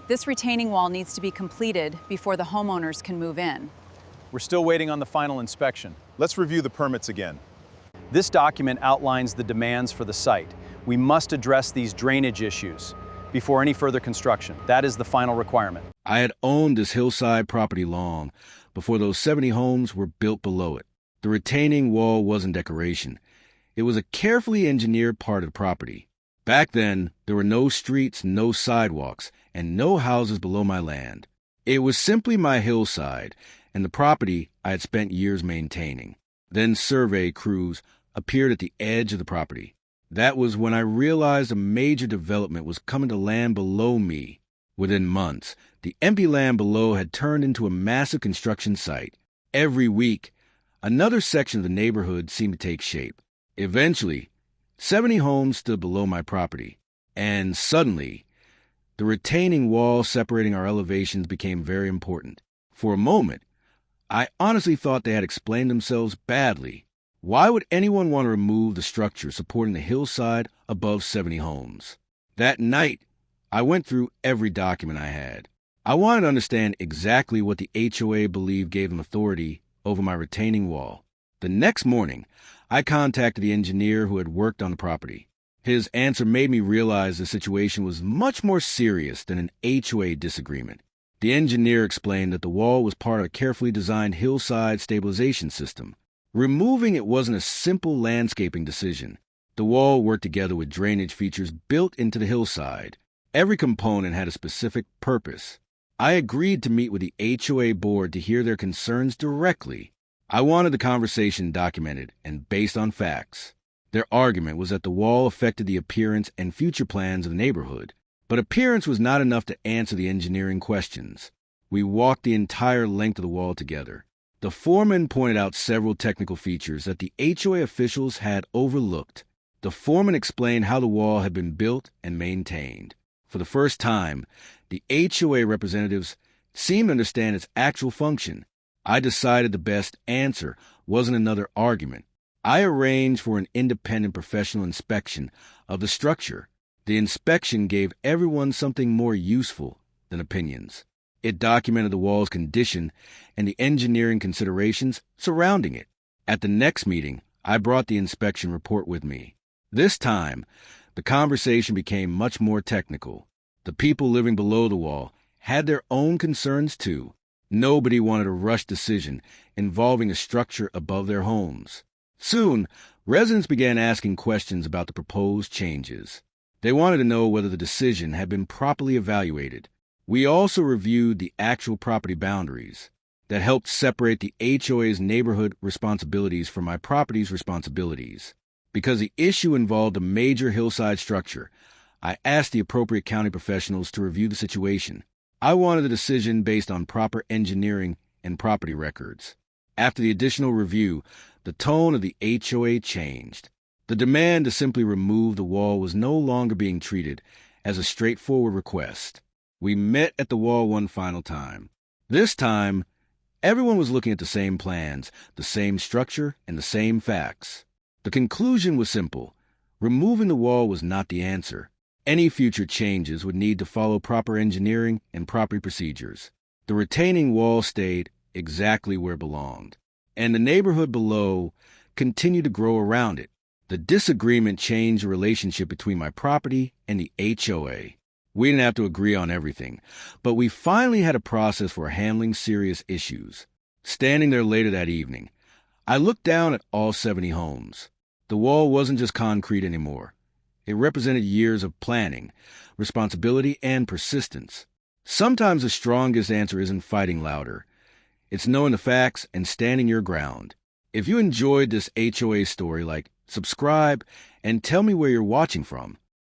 This retaining wall needs to be completed before the homeowners can move in. We're still waiting on the final inspection. Let's review the permits again. This document outlines the demands for the site. We must address these drainage issues before any further construction. That is the final requirement. I had owned this hillside property long before those 70 homes were built below it. The retaining wall wasn't decoration. It was a carefully engineered part of the property. Back then, there were no streets, no sidewalks, and no houses below my land. It was simply my hillside and the property I had spent years maintaining. Then survey crews appeared at the edge of the property. That was when I realized a major development was coming to land below me. Within months, the empty land below had turned into a massive construction site. Every week, another section of the neighborhood seemed to take shape. Eventually, 70 homes stood below my property, and suddenly, the retaining wall separating our elevations became very important. For a moment, I honestly thought they had explained themselves badly. Why would anyone want to remove the structure supporting the hillside above 70 homes? That night, I went through every document I had. I wanted to understand exactly what the HOA believed gave them authority over my retaining wall. The next morning, I contacted the engineer who had worked on the property. His answer made me realize the situation was much more serious than an HOA disagreement. The engineer explained that the wall was part of a carefully designed hillside stabilization system. Removing it wasn't a simple landscaping decision. The wall worked together with drainage features built into the hillside. Every component had a specific purpose. I agreed to meet with the HOA board to hear their concerns directly. I wanted the conversation documented and based on facts. Their argument was that the wall affected the appearance and future plans of the neighborhood. But appearance was not enough to answer the engineering questions. We walked the entire length of the wall together. The foreman pointed out several technical features that the HOA officials had overlooked. The foreman explained how the wall had been built and maintained. For the first time, the HOA representatives seemed to understand its actual function. I decided the best answer wasn't another argument. I arranged for an independent professional inspection of the structure. The inspection gave everyone something more useful than opinions. It documented the wall's condition and the engineering considerations surrounding it. At the next meeting, I brought the inspection report with me. This time, the conversation became much more technical. The people living below the wall had their own concerns too. Nobody wanted a rushed decision involving a structure above their homes. Soon, residents began asking questions about the proposed changes. They wanted to know whether the decision had been properly evaluated. We also reviewed the actual property boundaries that helped separate the HOA's neighborhood responsibilities from my property's responsibilities. Because the issue involved a major hillside structure, I asked the appropriate county professionals to review the situation. I wanted a decision based on proper engineering and property records. After the additional review, the tone of the HOA changed. The demand to simply remove the wall was no longer being treated as a straightforward request. We met at the wall one final time. This time, everyone was looking at the same plans, the same structure, and the same facts. The conclusion was simple. Removing the wall was not the answer. Any future changes would need to follow proper engineering and property procedures. The retaining wall stayed exactly where it belonged, and the neighborhood below continued to grow around it. The disagreement changed the relationship between my property and the HOA. We didn't have to agree on everything, but we finally had a process for handling serious issues. Standing there later that evening, I looked down at all 70 homes. The wall wasn't just concrete anymore. It represented years of planning, responsibility, and persistence. Sometimes the strongest answer isn't fighting louder. It's knowing the facts and standing your ground. If you enjoyed this HOA story, subscribe and tell me where you're watching from.